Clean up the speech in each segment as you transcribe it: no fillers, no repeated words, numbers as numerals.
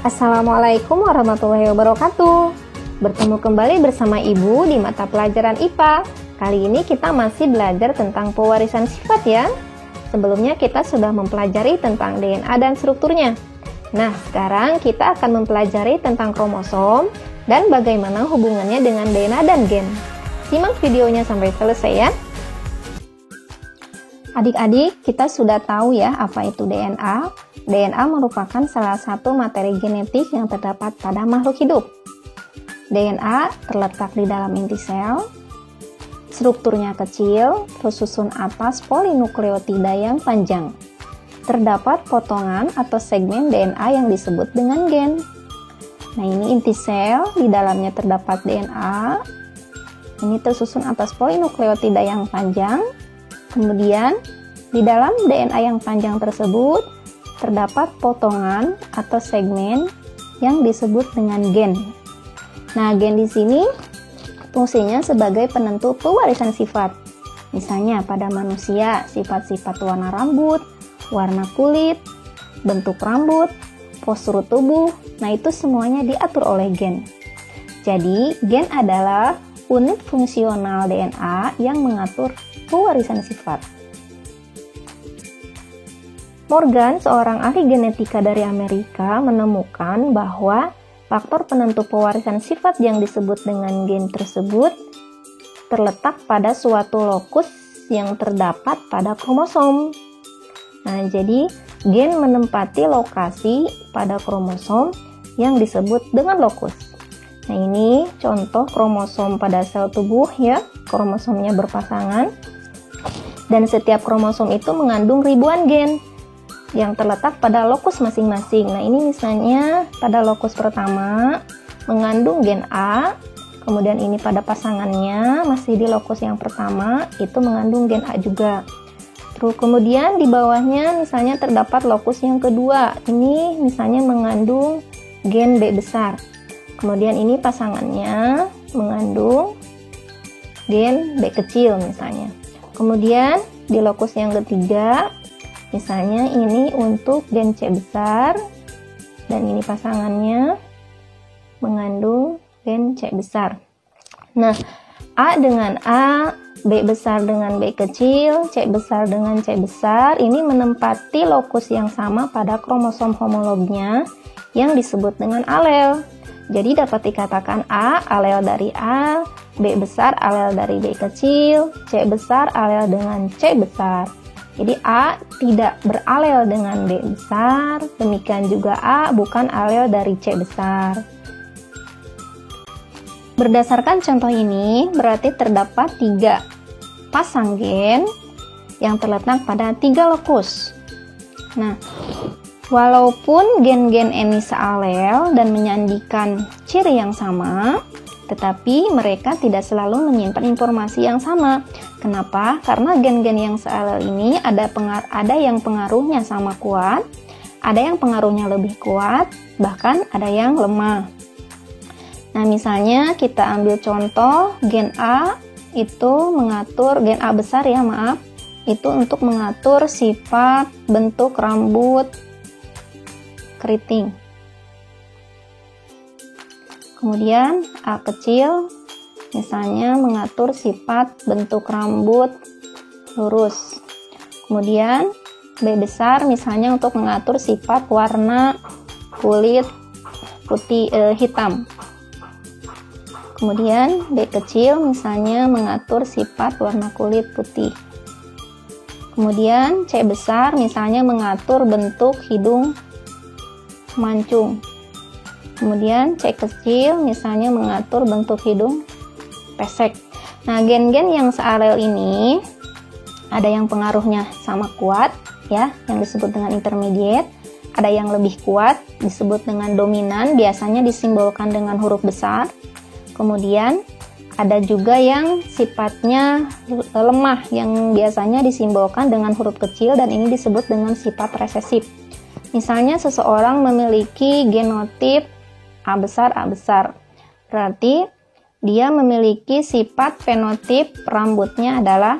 Assalamualaikum warahmatullahi wabarakatuh. Bertemu kembali bersama Ibu di mata pelajaran IPA. Kali ini kita masih belajar tentang pewarisan sifat ya. Sebelumnya kita sudah mempelajari tentang DNA dan strukturnya. Nah, sekarang kita akan mempelajari tentang kromosom dan bagaimana hubungannya dengan DNA dan gen. Simak videonya sampai selesai ya. Adik-adik, kita sudah tahu ya apa itu DNA. DNA merupakan salah satu materi genetik yang terdapat pada makhluk hidup. DNA terletak di dalam inti sel, strukturnya kecil, tersusun atas polinukleotida yang panjang. Terdapat potongan atau segmen DNA yang disebut dengan gen. Nah, ini inti sel, di dalamnya terdapat DNA. Ini tersusun atas polinukleotida yang panjang. Kemudian, di dalam DNA yang panjang tersebut, terdapat potongan atau segmen yang disebut dengan gen. Nah, gen di sini fungsinya sebagai penentu pewarisan sifat. Misalnya pada manusia, sifat-sifat warna rambut, warna kulit, bentuk rambut, postur tubuh, nah itu semuanya diatur oleh gen. Jadi, gen adalah unit fungsional DNA yang mengatur pewarisan sifat. Morgan, seorang ahli genetika dari Amerika, menemukan bahwa faktor penentu pewarisan sifat yang disebut dengan gen tersebut terletak pada suatu lokus yang terdapat pada kromosom. Nah, jadi gen menempati lokasi pada kromosom yang disebut dengan lokus. Nah, ini contoh kromosom pada sel tubuh ya, kromosomnya berpasangan. Dan setiap kromosom itu mengandung ribuan gen yang terletak pada lokus masing-masing. Nah, ini misalnya pada lokus pertama mengandung gen A, kemudian ini pada pasangannya masih di lokus yang pertama itu mengandung gen A juga. Terus kemudian di bawahnya misalnya terdapat lokus yang kedua, ini misalnya mengandung gen B besar. Kemudian ini pasangannya mengandung gen B kecil misalnya. Kemudian di lokus yang ketiga, misalnya ini untuk gen C besar, dan ini pasangannya mengandung gen C besar. Nah, A dengan A, B besar dengan B kecil, C besar dengan C besar, ini menempati lokus yang sama pada kromosom homolognya yang disebut dengan alel. Jadi dapat dikatakan A alel dari A, B besar alel dari B kecil, C besar alel dengan C besar. Jadi A tidak beralel dengan B besar, demikian juga A bukan alel dari C besar. Berdasarkan contoh ini, berarti terdapat 3 pasang gen yang terletak pada 3 lokus. Nah, walaupun gen-gen ini sealel dan menyandikan ciri yang sama, tetapi mereka tidak selalu menyimpan informasi yang sama. Kenapa? Karena gen-gen yang sealel ini ada yang pengaruhnya sama kuat, ada yang pengaruhnya lebih kuat, bahkan ada yang lemah. Nah, misalnya kita ambil contoh gen A itu mengatur, gen A besar ya maaf, itu untuk mengatur sifat bentuk rambut keriting. Kemudian A kecil misalnya mengatur sifat bentuk rambut lurus. Kemudian B besar misalnya untuk mengatur sifat warna kulit putih hitam. Kemudian B kecil misalnya mengatur sifat warna kulit putih. Kemudian C besar misalnya mengatur bentuk hidung mancung. Kemudian C kecil misalnya mengatur bentuk hidung pesek. Nah, gen-gen yang sealel ini ada yang pengaruhnya sama kuat ya, yang disebut dengan intermediate. Ada yang lebih kuat disebut dengan dominan, biasanya disimbolkan dengan huruf besar. Kemudian ada juga yang sifatnya lemah yang biasanya disimbolkan dengan huruf kecil dan ini disebut dengan sifat resesif. Misalnya seseorang memiliki genotip A besar, berarti dia memiliki sifat fenotip rambutnya adalah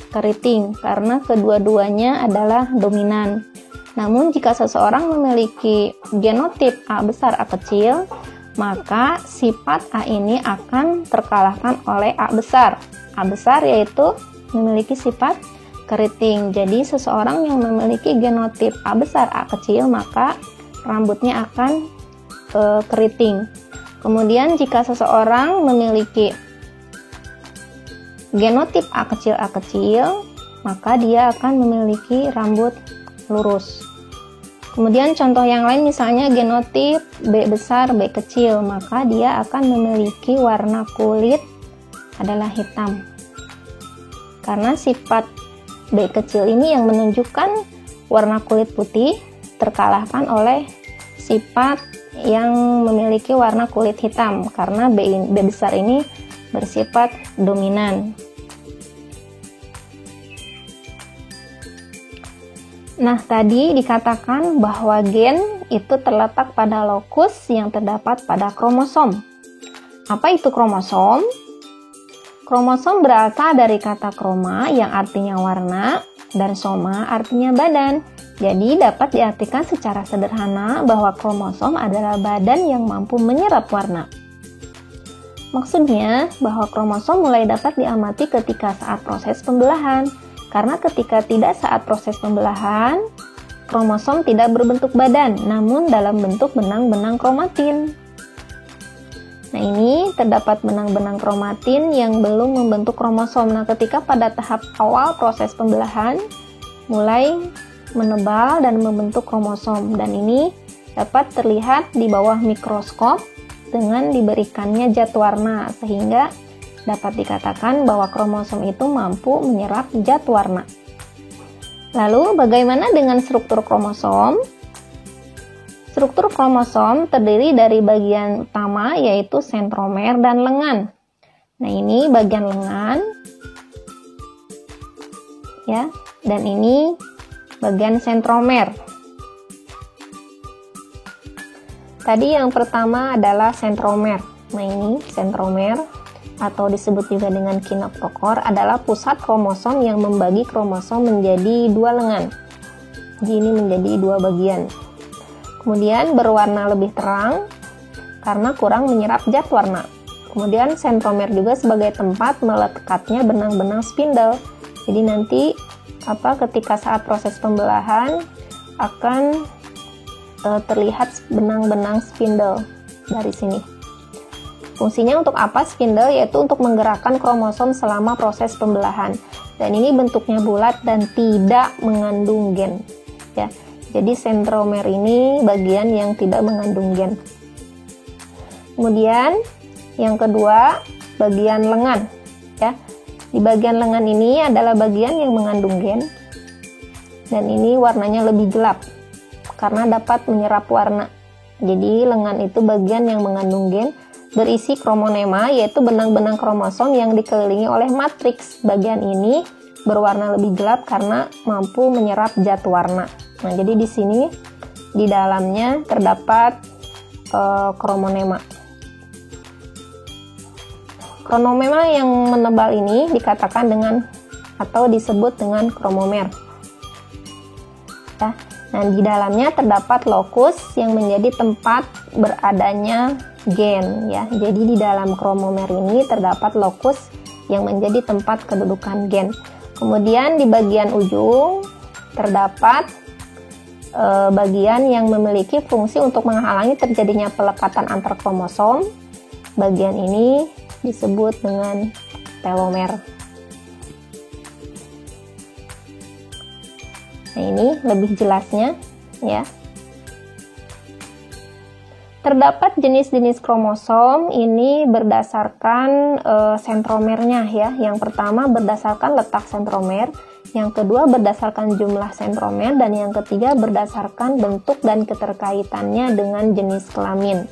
keriting karena kedua-duanya adalah dominan. Namun jika seseorang memiliki genotip A besar A kecil, maka sifat A ini akan terkalahkan oleh A besar. A besar yaitu memiliki sifat keriting. Jadi seseorang yang memiliki genotip A besar A kecil, maka rambutnya akan keriting. Kemudian jika seseorang memiliki genotip A kecil, maka dia akan memiliki rambut lurus. Kemudian contoh yang lain misalnya genotip B besar B kecil, maka dia akan memiliki warna kulit adalah hitam. Karena sifat B kecil ini yang menunjukkan warna kulit putih terkalahkan oleh sifat yang memiliki warna kulit hitam, karena B besar ini bersifat dominan. Nah, tadi dikatakan bahwa gen itu terletak pada lokus yang terdapat pada kromosom. Apa itu kromosom? Kromosom berasal dari kata kroma yang artinya warna dan soma artinya badan. Jadi dapat diartikan secara sederhana bahwa kromosom adalah badan yang mampu menyerap warna. Maksudnya bahwa kromosom mulai dapat diamati ketika saat proses pembelahan. Karena ketika tidak saat proses pembelahan, kromosom tidak berbentuk badan, namun dalam bentuk benang-benang kromatin. Nah, ini terdapat benang-benang kromatin yang belum membentuk kromosom. Nah, ketika pada tahap awal proses pembelahan, mulai menebal dan membentuk kromosom. Dan ini dapat terlihat di bawah mikroskop dengan diberikannya zat warna, sehingga dapat dikatakan bahwa kromosom itu mampu menyerap zat warna. Lalu, bagaimana dengan struktur kromosom? Struktur kromosom terdiri dari bagian utama yaitu sentromer dan lengan. Nah, ini bagian lengan, ya, dan ini bagian sentromer. Tadi yang pertama adalah sentromer. Nah, ini sentromer, atau disebut juga dengan kinoptokor, adalah pusat kromosom yang membagi kromosom menjadi dua lengan. Jadi ini menjadi dua bagian. Kemudian berwarna lebih terang karena kurang menyerap zat warna. Kemudian sentromer juga sebagai tempat melekatnya benang-benang spindle. Jadi nanti ketika saat proses pembelahan akan terlihat benang-benang spindle dari sini. Fungsinya untuk apa spindle? Yaitu untuk menggerakkan kromosom selama proses pembelahan. Dan ini bentuknya bulat dan tidak mengandung gen. Ya, jadi sentromer ini bagian yang tidak mengandung gen. Kemudian yang kedua, bagian lengan. Ya, di bagian lengan ini adalah bagian yang mengandung gen. Dan ini warnanya lebih gelap karena dapat menyerap warna. Jadi lengan itu bagian yang mengandung gen, berisi kromonema, yaitu benang-benang kromosom yang dikelilingi oleh matriks. Bagian ini berwarna lebih gelap karena mampu menyerap zat warna. Nah, jadi di sini di dalamnya terdapat kromonema. Kromonema yang menebal ini dikatakan dengan atau disebut dengan kromomer. Ya. Nah, di dalamnya terdapat lokus yang menjadi tempat beradanya gen, ya. Jadi di dalam kromomer ini terdapat lokus yang menjadi tempat kedudukan gen. Kemudian di bagian ujung terdapat bagian yang memiliki fungsi untuk menghalangi terjadinya pelekatan antar kromosom. Bagian ini disebut dengan telomer. Nah, ini lebih jelasnya, ya. Terdapat jenis-jenis kromosom ini berdasarkan sentromernya, ya. Yang pertama berdasarkan letak sentromer, yang kedua berdasarkan jumlah sentromer, dan yang ketiga berdasarkan bentuk dan keterkaitannya dengan jenis kelamin.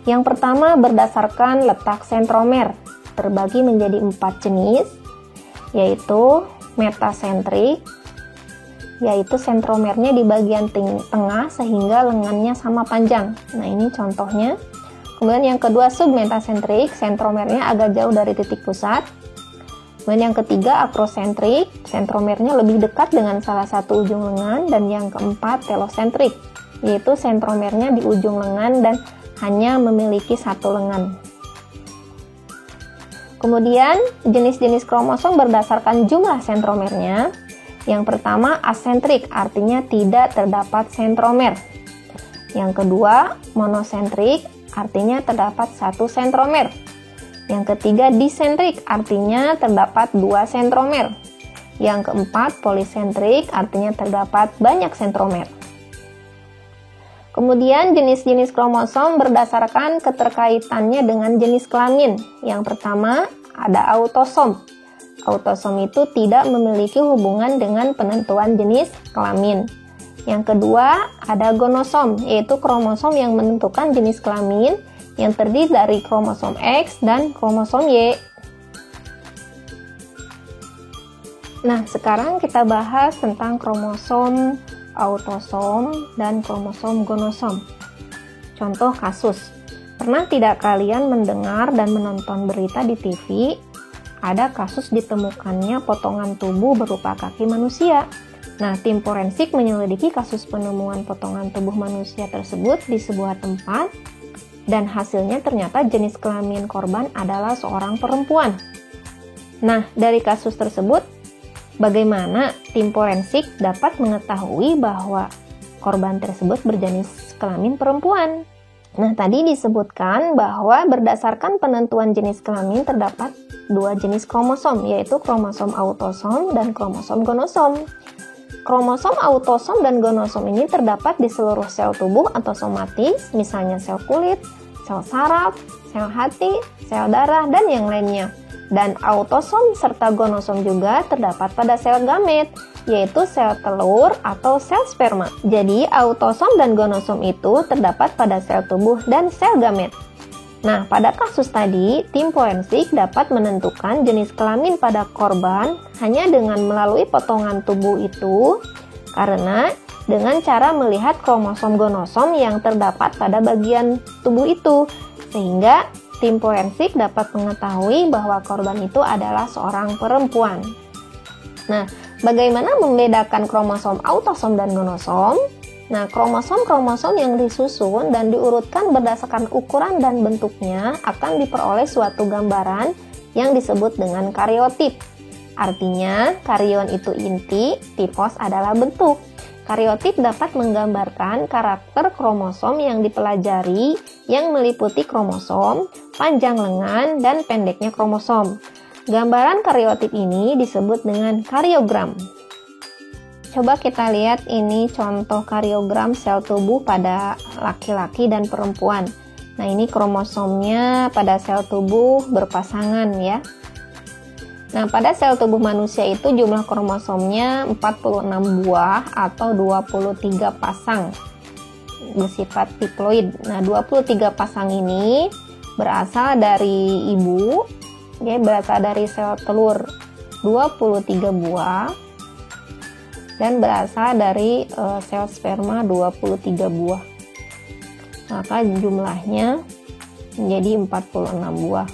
Yang pertama berdasarkan letak sentromer, terbagi menjadi 4 jenis, yaitu metasentrik, yaitu sentromernya di bagian tengah sehingga lengannya sama panjang. Nah, ini contohnya. Kemudian yang kedua submetasentrik, sentromernya agak jauh dari titik pusat. Kemudian yang ketiga akrosentrik, sentromernya lebih dekat dengan salah satu ujung lengan. Dan yang keempat telosentrik, yaitu sentromernya di ujung lengan dan hanya memiliki satu lengan. Kemudian jenis-jenis kromosom berdasarkan jumlah sentromernya. Yang pertama asentrik, artinya tidak terdapat sentromer. Yang kedua monosentrik, artinya terdapat satu sentromer. Yang ketiga disentrik, artinya terdapat dua sentromer. Yang keempat polisentrik, artinya terdapat banyak sentromer. Kemudian jenis-jenis kromosom berdasarkan keterkaitannya dengan jenis kelamin. Yang pertama ada autosom. Autosom itu tidak memiliki hubungan dengan penentuan jenis kelamin. Yang kedua ada gonosom, yaitu kromosom yang menentukan jenis kelamin yang terdiri dari kromosom X dan kromosom Y. Nah, sekarang kita bahas tentang kromosom autosom dan kromosom gonosom. Contoh kasus. Pernah tidak kalian mendengar dan menonton berita di TV? Ada kasus ditemukannya potongan tubuh berupa kaki manusia. Nah, tim forensik menyelidiki kasus penemuan potongan tubuh manusia tersebut di sebuah tempat dan hasilnya ternyata jenis kelamin korban adalah seorang perempuan. Nah, dari kasus tersebut, bagaimana tim forensik dapat mengetahui bahwa korban tersebut berjenis kelamin perempuan? Nah, tadi disebutkan bahwa berdasarkan penentuan jenis kelamin terdapat dua jenis kromosom, yaitu kromosom autosom dan kromosom gonosom. Kromosom autosom dan gonosom ini terdapat di seluruh sel tubuh atau somatis, misalnya sel kulit, sel saraf, sel hati, sel darah, dan yang lainnya. Dan autosom serta gonosom juga terdapat pada sel gamet, yaitu sel telur atau sel sperma. Jadi autosom dan gonosom itu terdapat pada sel tubuh dan sel gamet. Nah, pada kasus tadi, tim forensik dapat menentukan jenis kelamin pada korban hanya dengan melalui potongan tubuh itu, karena dengan cara melihat kromosom gonosom yang terdapat pada bagian tubuh itu, sehingga tim forensik dapat mengetahui bahwa korban itu adalah seorang perempuan. Nah, bagaimana membedakan kromosom autosom dan gonosom? Nah, kromosom-kromosom yang disusun dan diurutkan berdasarkan ukuran dan bentuknya akan diperoleh suatu gambaran yang disebut dengan kariotip. Artinya, karion itu inti, tipos adalah bentuk. Kariotip dapat menggambarkan karakter kromosom yang dipelajari yang meliputi kromosom, panjang lengan, dan pendeknya kromosom. Gambaran kariotip ini disebut dengan kariogram. Coba kita lihat ini contoh kariogram sel tubuh pada laki-laki dan perempuan. Nah, ini kromosomnya pada sel tubuh berpasangan ya. Nah, pada sel tubuh manusia itu jumlah kromosomnya 46 buah atau 23 pasang bersifat diploid. Nah, 23 pasang ini berasal dari ibu, ya, berasal dari sel telur 23 buah. Dan berasal dari sel sperma 23 buah. Maka jumlahnya menjadi 46 buah.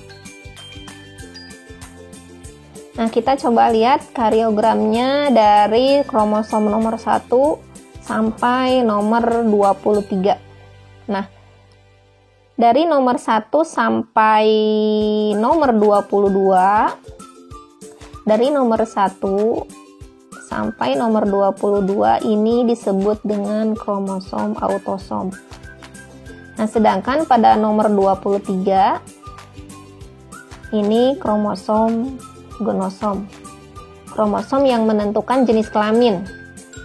Nah, kita coba lihat kariogramnya dari kromosom nomor 1 sampai nomor 23. Nah, dari nomor 1 sampai nomor 22, dari nomor 1 sampai nomor 22 ini disebut dengan kromosom autosom. Nah, sedangkan pada nomor 23 ini kromosom gonosom. Kromosom yang menentukan jenis kelamin.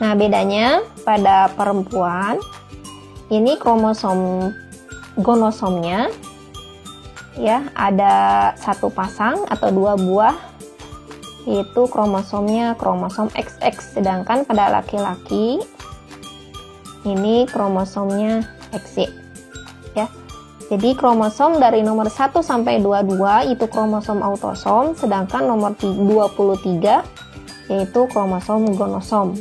Nah, bedanya pada perempuan ini kromosom gonosomnya ya ada satu pasang atau dua buah, yaitu kromosomnya kromosom XX, sedangkan pada laki-laki ini kromosomnya XY ya. Jadi kromosom dari nomor 1 sampai 22 itu kromosom autosom, sedangkan nomor 23 yaitu kromosom gonosom.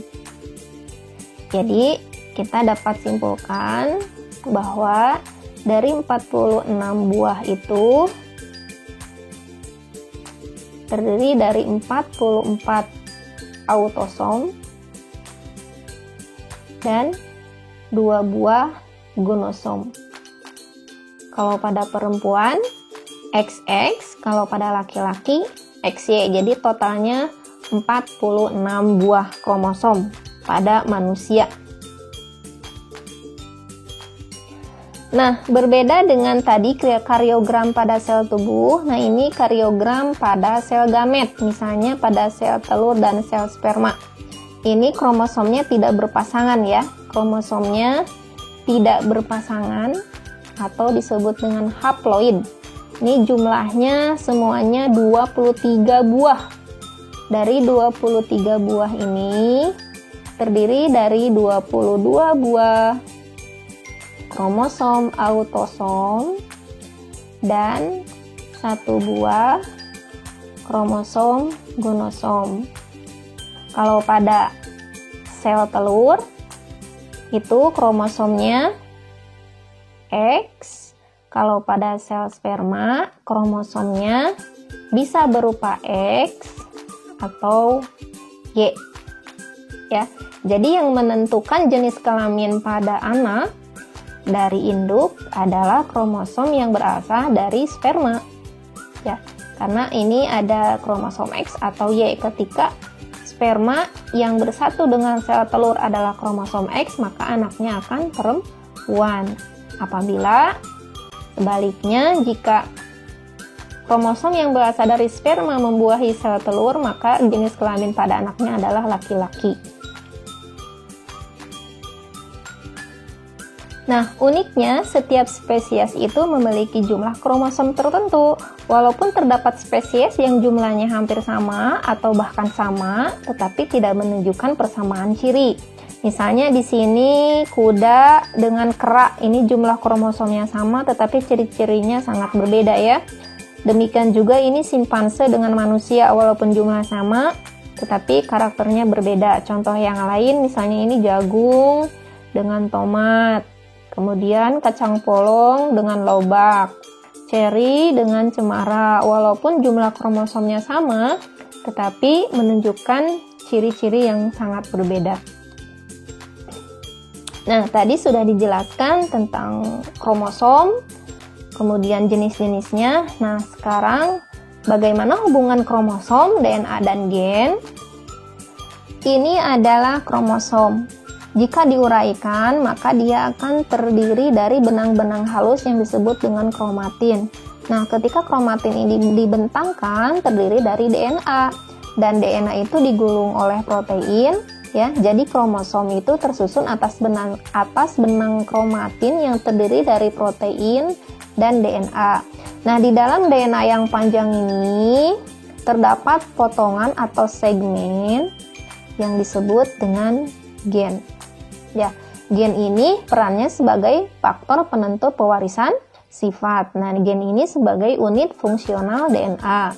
Jadi kita dapat simpulkan bahwa dari 46 buah itu terdiri dari 44 autosom dan 2 buah gonosom. Kalau pada perempuan XX, kalau pada laki-laki XY. Jadi totalnya 46 buah kromosom pada manusia. Nah, berbeda dengan tadi kariogram pada sel tubuh, nah ini kariogram pada sel gamet, misalnya pada sel telur dan sel sperma. Ini kromosomnya tidak berpasangan ya, kromosomnya tidak berpasangan atau disebut dengan haploid. Ini jumlahnya semuanya 23 buah. Dari 23 buah ini terdiri dari 22 buah kromosom autosom dan 1 buah kromosom gonosom. Kalau pada sel telur itu kromosomnya X, kalau pada sel sperma kromosomnya bisa berupa X atau Y. Ya. Jadi yang menentukan jenis kelamin pada anak dari induk adalah kromosom yang berasal dari sperma. Ya, karena ini ada kromosom X atau Y. Ketika sperma yang bersatu dengan sel telur adalah kromosom X, maka anaknya akan perempuan. Apabila sebaliknya, jika kromosom yang berasal dari sperma membuahi sel telur, maka jenis kelamin pada anaknya adalah laki-laki. Nah, uniknya setiap spesies itu memiliki jumlah kromosom tertentu. Walaupun terdapat spesies yang jumlahnya hampir sama atau bahkan sama, tetapi tidak menunjukkan persamaan ciri. Misalnya di sini kuda dengan kera, ini jumlah kromosomnya sama tetapi ciri-cirinya sangat berbeda ya. Demikian juga ini simpanse dengan manusia, walaupun jumlah sama tetapi karakternya berbeda. Contoh yang lain misalnya ini jagung dengan tomat. Kemudian kacang polong dengan lobak, ceri dengan cemara. Walaupun jumlah kromosomnya sama, tetapi menunjukkan ciri-ciri yang sangat berbeda. Nah, tadi sudah dijelaskan tentang kromosom, kemudian jenis-jenisnya. Nah, sekarang bagaimana hubungan kromosom, DNA, dan gen? Ini adalah kromosom. Jika diuraikan, maka dia akan terdiri dari benang-benang halus yang disebut dengan kromatin. Nah, ketika kromatin ini dibentangkan, terdiri dari DNA. Dan DNA itu digulung oleh protein, ya. Jadi kromosom itu tersusun atas benang kromatin yang terdiri dari protein dan DNA. Nah, di dalam DNA yang panjang ini terdapat potongan atau segmen yang disebut dengan gen. Ya, gen ini perannya sebagai faktor penentu pewarisan sifat. Nah, gen ini sebagai unit fungsional DNA.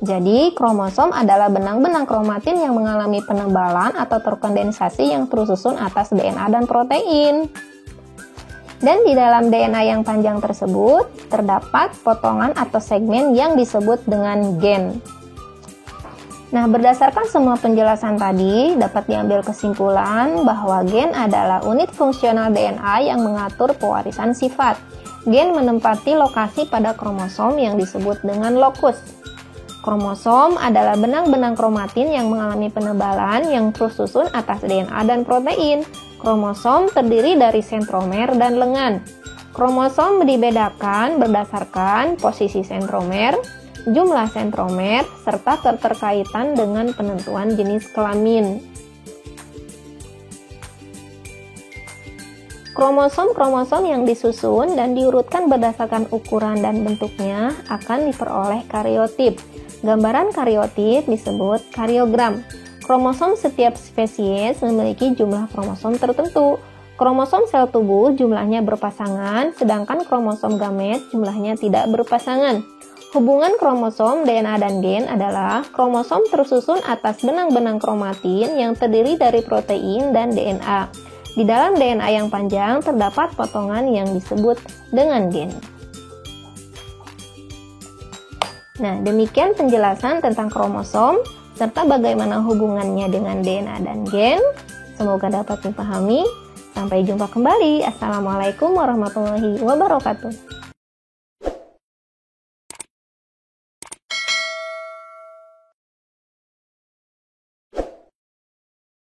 Jadi, kromosom adalah benang-benang kromatin yang mengalami penebalan atau terkondensasi yang tersusun atas DNA dan protein. Dan di dalam DNA yang panjang tersebut, terdapat potongan atau segmen yang disebut dengan gen. Nah, berdasarkan semua penjelasan tadi, dapat diambil kesimpulan bahwa gen adalah unit fungsional DNA yang mengatur pewarisan sifat. Gen menempati lokasi pada kromosom yang disebut dengan lokus. Kromosom adalah benang-benang kromatin yang mengalami penebalan yang terus susun atas DNA dan protein. Kromosom terdiri dari sentromer dan lengan. Kromosom dibedakan berdasarkan posisi sentromer, jumlah sentromer, serta keterkaitan dengan penentuan jenis kelamin. Kromosom-kromosom yang disusun dan diurutkan berdasarkan ukuran dan bentuknya akan diperoleh kariotip. Gambaran kariotip disebut kariogram. Kromosom setiap spesies memiliki jumlah kromosom tertentu. Kromosom sel tubuh jumlahnya berpasangan, sedangkan kromosom gamet jumlahnya tidak berpasangan. Hubungan kromosom, DNA, dan gen adalah kromosom tersusun atas benang-benang kromatin yang terdiri dari protein dan DNA. Di dalam DNA yang panjang terdapat potongan yang disebut dengan gen. Nah, demikian penjelasan tentang kromosom serta bagaimana hubungannya dengan DNA dan gen. Semoga dapat dipahami. Sampai jumpa kembali. Assalamualaikum warahmatullahi wabarakatuh.